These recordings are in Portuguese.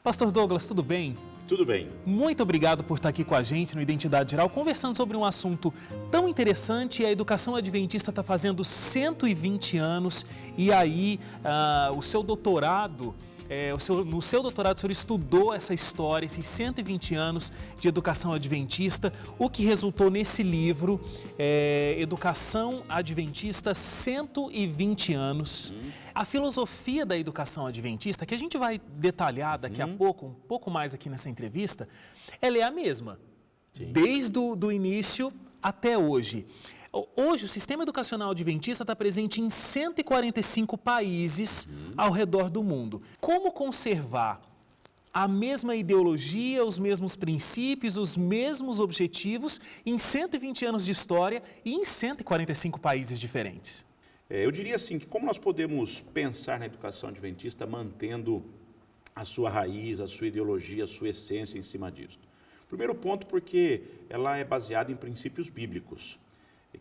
Pastor Douglas, tudo bem? Tudo bem. Muito obrigado por estar aqui com a gente no Identidade Geral, conversando sobre um assunto tão interessante. A educação adventista está fazendo 120 anos e aí o seu doutorado... no seu doutorado, o senhor estudou essa história, esses 120 anos de educação adventista, o que resultou nesse livro, Educação Adventista 120 anos. A filosofia da educação adventista, que a gente vai detalhar daqui a pouco, um pouco mais aqui nessa entrevista, ela é a mesma, desde o início até hoje. Hoje, o sistema educacional adventista está presente em 145 países ao redor do mundo. Como conservar a mesma ideologia, os mesmos princípios, os mesmos objetivos em 120 anos de história e em 145 países diferentes? Eu diria assim, que como nós podemos pensar na educação adventista mantendo a sua raiz, a sua ideologia, a sua essência em cima disso? Primeiro ponto, porque ela é baseada em princípios bíblicos,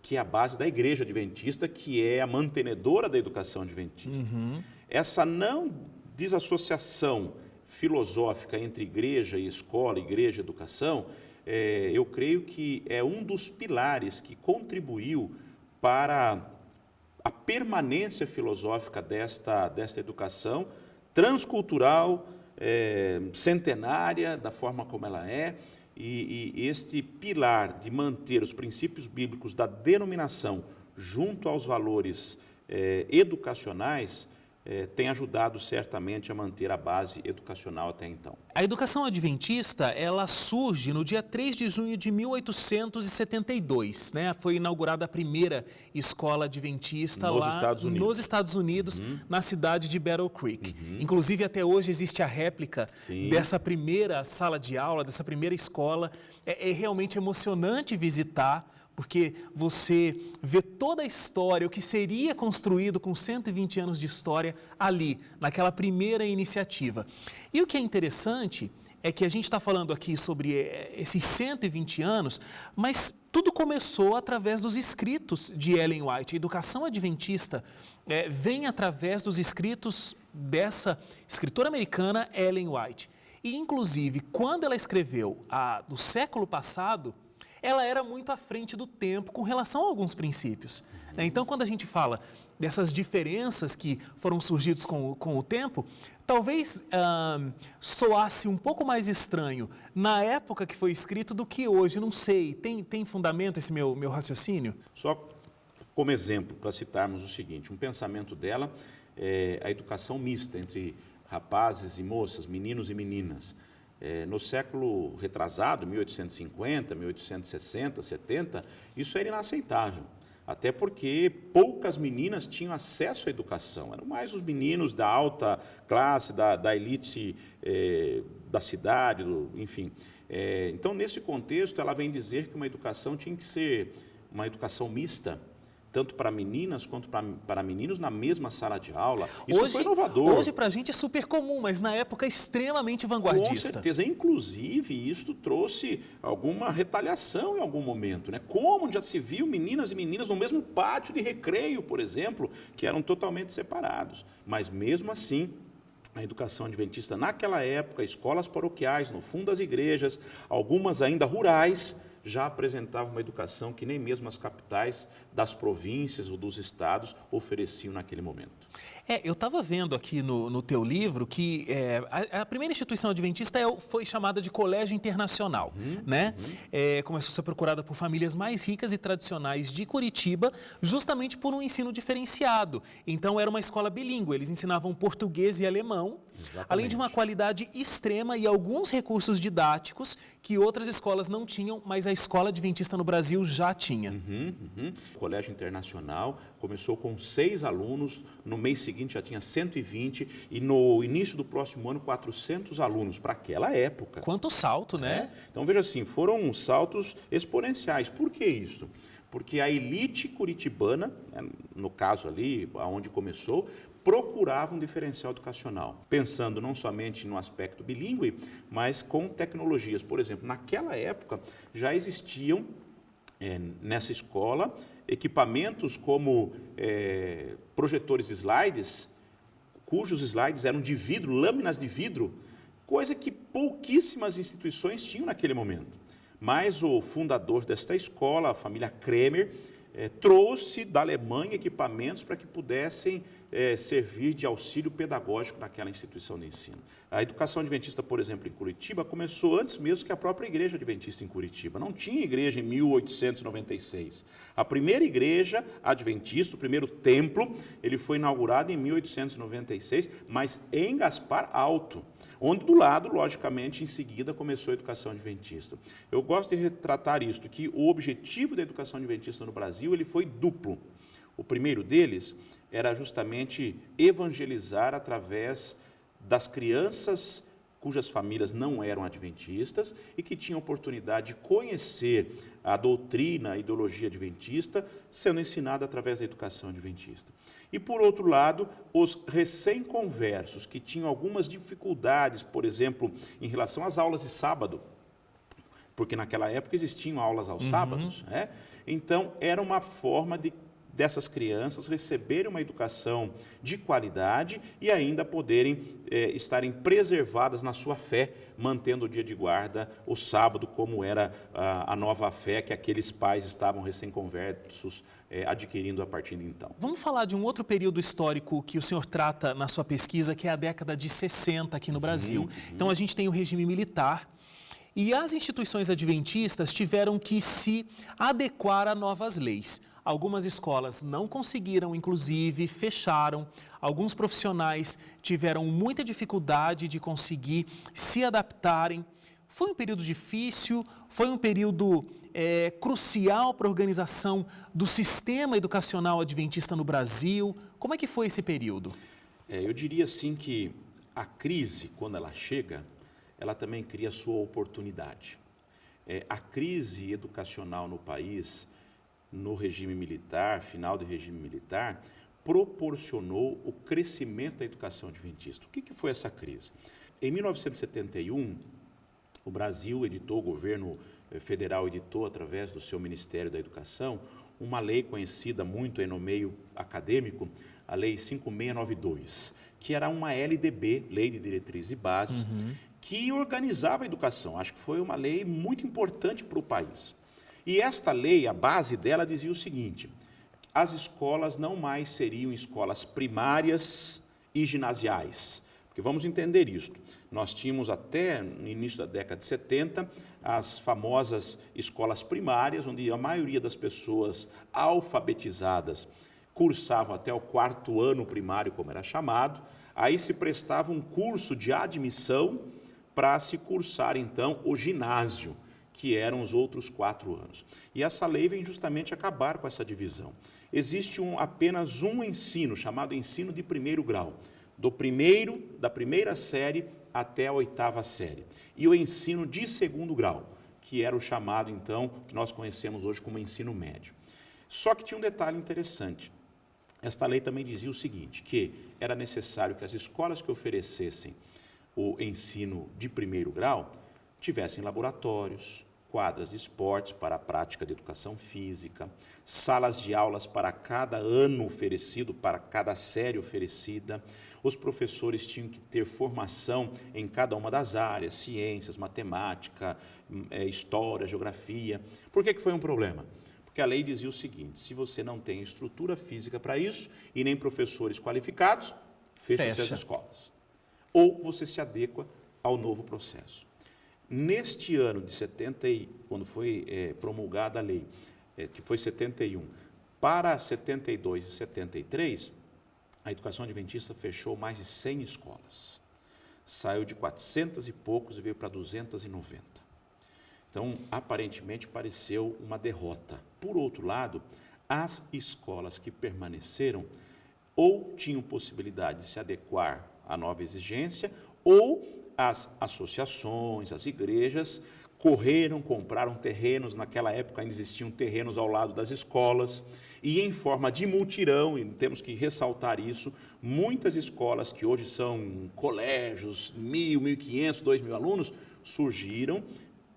que é a base da igreja adventista, que é a mantenedora da educação adventista. Essa não desassociação filosófica entre igreja e escola, igreja e educação, eu creio que é um dos pilares que contribuiu para a permanência filosófica desta educação transcultural, centenária, da forma como ela é. E este pilar de manter os princípios bíblicos da denominação junto aos valores educacionais tem ajudado certamente a manter a base educacional até então. A educação adventista, ela surge no dia 3 de junho de 1872, né? Foi inaugurada a primeira escola adventista nos Estados Unidos, na cidade de Battle Creek. Inclusive, até hoje existe a réplica dessa primeira sala de aula, dessa primeira escola. É realmente emocionante visitar, porque você vê toda a história, o que seria construído com 120 anos de história ali, naquela primeira iniciativa. E o que é interessante é que a gente está falando aqui sobre esses 120 anos, mas tudo começou através dos escritos de Ellen White. A educação adventista vem através dos escritos dessa escritora americana, Ellen White. E, inclusive, quando ela escreveu do século passado, ela era muito à frente do tempo com relação a alguns princípios. Então, quando a gente fala dessas diferenças que foram surgidas com o tempo, talvez soasse um pouco mais estranho na época que foi escrito do que hoje, não sei. Tem fundamento esse meu raciocínio? Só como exemplo, para citarmos o seguinte, um pensamento dela é a educação mista entre rapazes e moças, meninos e meninas. No século retrasado, 1850, 1860, 70, isso era inaceitável. Até porque poucas meninas tinham acesso à educação. Eram mais os meninos da alta classe, da elite da cidade, enfim. Então, nesse contexto, ela vem dizer que uma educação tinha que ser uma educação mista, tanto para meninas quanto para meninos na mesma sala de aula. Isso foi inovador. Hoje, para a gente, é super comum, mas na época extremamente vanguardista. Com certeza. Inclusive, isso trouxe alguma retaliação em algum momento, né? Como já se viu meninas e meninas no mesmo pátio de recreio, por exemplo, que eram totalmente separados. Mas, mesmo assim, a educação adventista, naquela época, escolas paroquiais, no fundo das igrejas, algumas ainda rurais, já apresentava uma educação que nem mesmo as capitais das províncias ou dos estados ofereciam naquele momento. Eu estava vendo aqui no teu livro que a primeira instituição adventista foi chamada de Colégio Internacional, né? Começou a ser procurada por famílias mais ricas e tradicionais de Curitiba, justamente por um ensino diferenciado. Então, era uma escola bilíngue, eles ensinavam português e alemão, além de uma qualidade extrema e alguns recursos didáticos que outras escolas não tinham, mas a escola adventista no Brasil já tinha. O Colégio Internacional começou com 6 alunos, no mês seguinte já tinha 120 e no início do próximo ano 400 alunos, para aquela época. Quanto salto, né? Então, veja assim, foram saltos exponenciais. Por que isso? Porque a elite curitibana, no caso ali, onde começou, procurava um diferencial educacional, pensando não somente no aspecto bilíngue, mas com tecnologias. Por exemplo, naquela época já existiam nessa escola equipamentos como projetores slides, cujos slides eram de vidro, lâminas de vidro, coisa que pouquíssimas instituições tinham naquele momento. Mas o fundador desta escola, a família Kremer, trouxe da Alemanha equipamentos para que pudessem servir de auxílio pedagógico naquela instituição de ensino. A educação adventista, por exemplo, em Curitiba, começou antes mesmo que a própria igreja adventista em Curitiba. Não tinha igreja em 1896. A primeira igreja adventista, o primeiro templo, ele foi inaugurado em 1896, mas em Gaspar Alto, onde do lado, logicamente, em seguida começou a educação adventista. Eu gosto de retratar isto, que o objetivo da educação adventista no Brasil ele foi duplo. O primeiro deles era justamente evangelizar através das crianças cujas famílias não eram adventistas e que tinham oportunidade de conhecer a doutrina, a ideologia adventista, sendo ensinada através da educação adventista. E, por outro lado, os recém-conversos, que tinham algumas dificuldades, por exemplo, em relação às aulas de sábado, porque naquela época existiam aulas aos sábados, né? Então, era uma forma dessas crianças receberem uma educação de qualidade e ainda poderem estarem preservadas na sua fé, mantendo o dia de guarda, o sábado, como era a nova fé que aqueles pais estavam recém-conversos adquirindo a partir de então. Vamos falar de um outro período histórico que o senhor trata na sua pesquisa, que é a década de 60 aqui no Brasil. Então, a gente tem o regime militar, e as instituições adventistas tiveram que se adequar a novas leis. Algumas escolas não conseguiram, inclusive, fecharam. Alguns profissionais tiveram muita dificuldade de conseguir se adaptarem. Foi um período difícil, foi um período crucial para a organização do sistema educacional adventista no Brasil. Como é que foi esse período? Eu diria assim que a crise, quando ela chega, ela também cria sua oportunidade. A crise educacional no país, no regime militar, final do regime militar, proporcionou o crescimento da educação adventista. O que foi essa crise? Em 1971, o Brasil editou, o governo federal editou, através do seu Ministério da Educação, uma lei conhecida muito aí no meio acadêmico, a Lei 5692, que era uma LDB, Lei de Diretrizes e Bases, que organizava a educação. Acho que foi uma lei muito importante para o país. E esta lei, a base dela dizia o seguinte: as escolas não mais seriam escolas primárias e ginasiais. Porque vamos entender isto. Nós tínhamos até no início da década de 70 as famosas escolas primárias, onde a maioria das pessoas alfabetizadas cursavam até o 4º ano primário, como era chamado. Aí se prestava um curso de admissão para se cursar, então, o ginásio, que eram os outros 4 anos. E essa lei vem justamente acabar com essa divisão. Existe apenas um ensino, chamado ensino de 1º grau, da primeira série até a 8ª série. E o ensino de 2º grau, que era o chamado, então, que nós conhecemos hoje como ensino médio. Só que tinha um detalhe interessante. Esta lei também dizia o seguinte, que era necessário que as escolas que oferecessem o ensino de 1º grau tivessem laboratórios, quadras de esportes para a prática de educação física, salas de aulas para cada ano oferecido, para cada série oferecida. Os professores tinham que ter formação em cada uma das áreas, ciências, matemática, história, geografia. Por que foi um problema? Porque a lei dizia o seguinte: se você não tem estrutura física para isso e nem professores qualificados, fecha-se as escolas. Ou você se adequa ao novo processo. Neste ano de 70, quando foi promulgada a lei, que foi 71, para 72 e 73, a educação adventista fechou mais de 100 escolas. Saiu de 400 e poucos e veio para 290. Então, aparentemente, pareceu uma derrota. Por outro lado, as escolas que permaneceram ou tinham possibilidade de se adequar à nova exigência, ou as associações, as igrejas, compraram terrenos. Naquela época ainda existiam terrenos ao lado das escolas, e em forma de mutirão, e temos que ressaltar isso, muitas escolas que hoje são colégios, 1.000, 1.500, 2.000 alunos, surgiram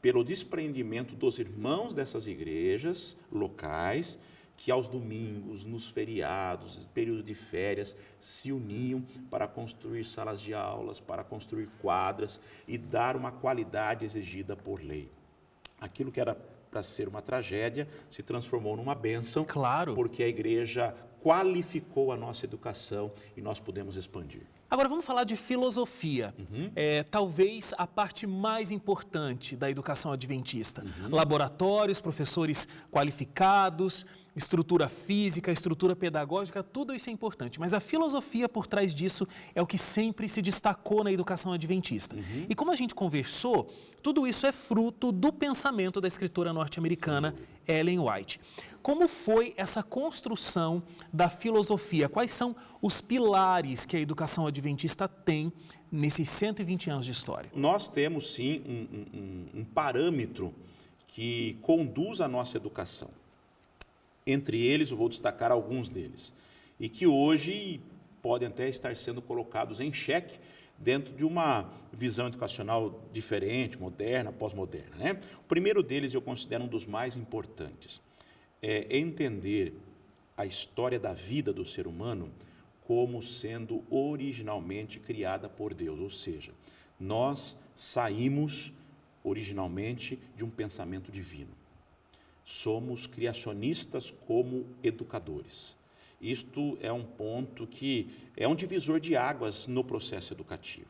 pelo desprendimento dos irmãos dessas igrejas locais, que aos domingos, nos feriados, período de férias, se uniam para construir salas de aulas, para construir quadras e dar uma qualidade exigida por lei. Aquilo que era para ser uma tragédia se transformou numa bênção, claro, porque a igreja qualificou a nossa educação e nós pudemos expandir. Agora vamos falar de filosofia, talvez a parte mais importante da educação adventista. Laboratórios, professores qualificados, estrutura física, estrutura pedagógica, tudo isso é importante. Mas a filosofia por trás disso é o que sempre se destacou na educação adventista. E como a gente conversou, tudo isso é fruto do pensamento da escritora norte-americana Ellen White. Como foi essa construção da filosofia? Quais são os pilares que a educação adventista tem nesses 120 anos de história? Nós temos, sim, um parâmetro que conduz a nossa educação. Entre eles, eu vou destacar alguns deles, e que hoje podem até estar sendo colocados em xeque dentro de uma visão educacional diferente, moderna, pós-moderna, né? O primeiro deles eu considero um dos mais importantes. É entender a história da vida do ser humano como sendo originalmente criada por Deus, ou seja, nós saímos originalmente de um pensamento divino. Somos criacionistas como educadores. Isto é um ponto que é um divisor de águas no processo educativo.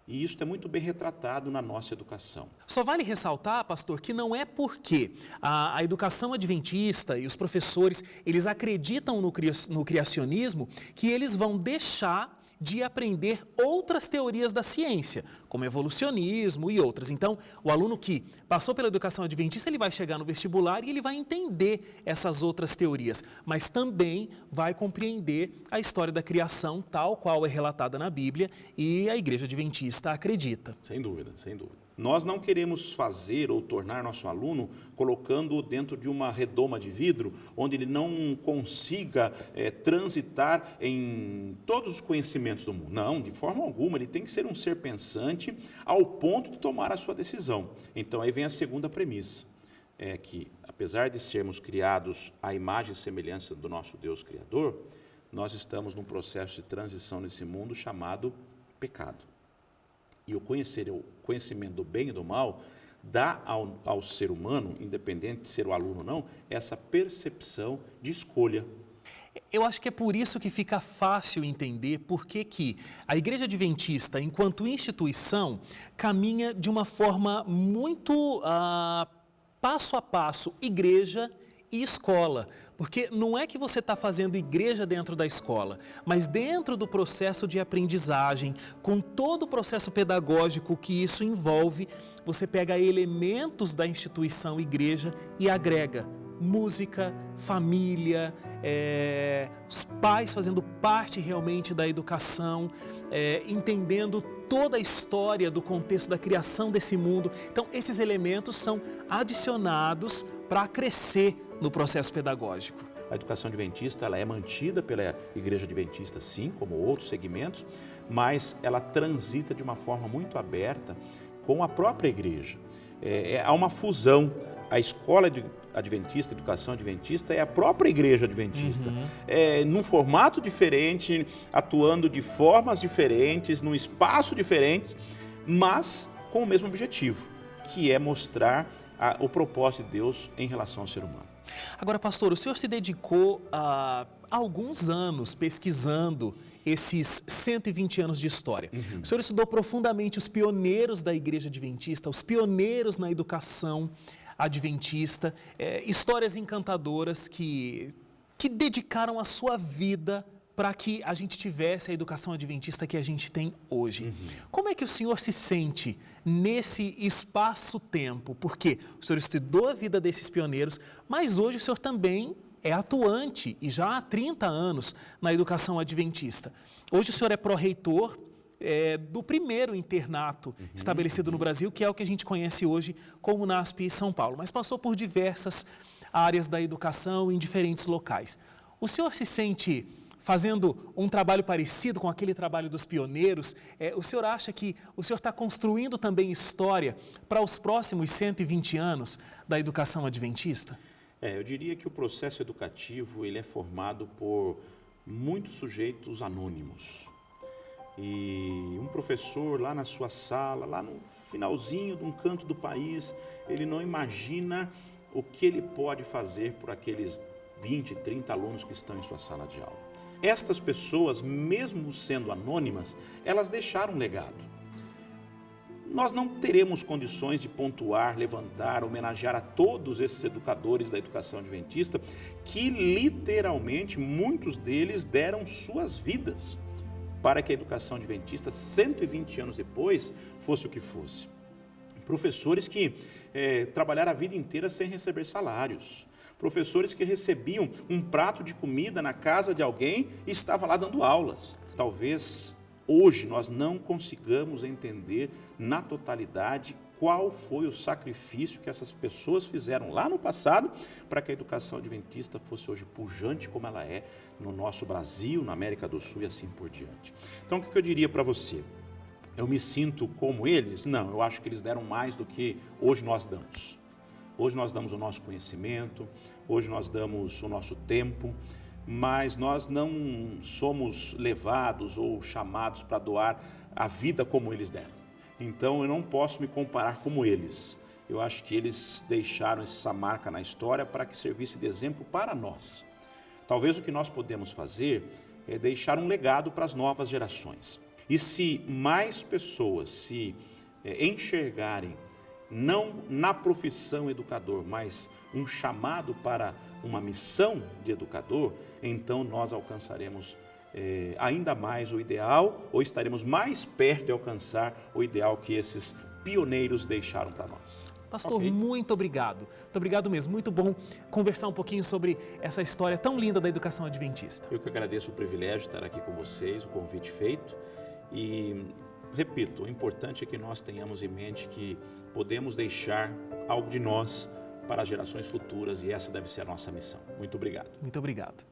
E isso é muito bem retratado na nossa educação. Só vale ressaltar, pastor, que não é porque a educação adventista e os professores, eles acreditam no criacionismo, que eles vão deixar de aprender outras teorias da ciência, como evolucionismo e outras. Então, o aluno que passou pela educação adventista, ele vai chegar no vestibular e ele vai entender essas outras teorias, mas também vai compreender a história da criação tal qual é relatada na Bíblia e a igreja adventista acredita. Sem dúvida, sem dúvida. Nós não queremos fazer ou tornar nosso aluno colocando-o dentro de uma redoma de vidro, onde ele não consiga transitar em todos os conhecimentos do mundo. Não, de forma alguma, ele tem que ser um ser pensante ao ponto de tomar a sua decisão. Então, aí vem a segunda premissa, é que, apesar de sermos criados à imagem e semelhança do nosso Deus Criador, nós estamos num processo de transição nesse mundo chamado pecado. E o conhecimento do bem e do mal dá ao ser humano, independente de ser o aluno ou não, essa percepção de escolha. Eu acho que é por isso que fica fácil entender por que a Igreja Adventista, enquanto instituição, caminha de uma forma muito passo a passo, igreja e escola, porque não é que você está fazendo igreja dentro da escola, mas dentro do processo de aprendizagem, com todo o processo pedagógico que isso envolve, você pega elementos da instituição igreja e agrega música, família, os pais fazendo parte realmente da educação, entendendo toda a história do contexto da criação desse mundo. Então, esses elementos são adicionados para crescer no processo pedagógico. A educação adventista ela é mantida pela Igreja Adventista, sim, como outros segmentos, mas ela transita de uma forma muito aberta com a própria igreja. Há uma fusão. A escola adventista, a educação adventista, é a própria igreja adventista. Num formato diferente, atuando de formas diferentes, num espaço diferente, mas com o mesmo objetivo, que é mostrar o propósito de Deus em relação ao ser humano. Agora, pastor, o senhor se dedicou a alguns anos pesquisando esses 120 anos de história. O senhor estudou profundamente os pioneiros da igreja adventista, os pioneiros na educação adventista, histórias encantadoras que dedicaram a sua vida para que a gente tivesse a educação adventista que a gente tem hoje. Como é que o senhor se sente nesse espaço-tempo? Porque o senhor estudou a vida desses pioneiros, mas hoje o senhor também é atuante e já há 30 anos na educação adventista. Hoje o senhor é pró-reitor do primeiro internato estabelecido no Brasil, que é o que a gente conhece hoje como NASP São Paulo, mas passou por diversas áreas da educação em diferentes locais. O senhor se sente fazendo um trabalho parecido com aquele trabalho dos pioneiros? O senhor acha que o senhor está construindo também história para os próximos 120 anos da educação adventista? Eu diria que o processo educativo ele é formado por muitos sujeitos anônimos. E um professor lá na sua sala, lá no finalzinho de um canto do país, ele não imagina o que ele pode fazer por aqueles 20, 30 alunos que estão em sua sala de aula. Estas pessoas, mesmo sendo anônimas, elas deixaram um legado. Nós não teremos condições de pontuar, levantar, homenagear a todos esses educadores da educação adventista que literalmente muitos deles deram suas vidas para que a educação adventista, 120 anos depois, fosse o que fosse. Professores que trabalharam a vida inteira sem receber salários. Professores que recebiam um prato de comida na casa de alguém e estavam lá dando aulas. Talvez hoje nós não consigamos entender na totalidade qual foi o sacrifício que essas pessoas fizeram lá no passado para que a educação adventista fosse hoje pujante como ela é no nosso Brasil, na América do Sul e assim por diante. Então, o que eu diria para você? Eu me sinto como eles? Não, eu acho que eles deram mais do que hoje nós damos. Hoje nós damos o nosso conhecimento, hoje nós damos o nosso tempo, mas nós não somos levados ou chamados para doar a vida como eles deram. Então eu não posso me comparar como eles. Eu acho que eles deixaram essa marca na história para que servisse de exemplo para nós. Talvez o que nós podemos fazer é deixar um legado para as novas gerações. E se mais pessoas se enxergarem não na profissão educador, mas um chamado para uma missão de educador, então nós alcançaremos ainda mais o ideal, ou estaremos mais perto de alcançar o ideal que esses pioneiros deixaram para nós. Pastor, okay. Muito obrigado. Muito obrigado mesmo. Muito bom conversar um pouquinho sobre essa história tão linda da educação adventista. Eu que agradeço o privilégio de estar aqui com vocês, o convite feito. E, repito, o importante é que nós tenhamos em mente que podemos deixar algo de nós para as gerações futuras e essa deve ser a nossa missão. Muito obrigado. Muito obrigado.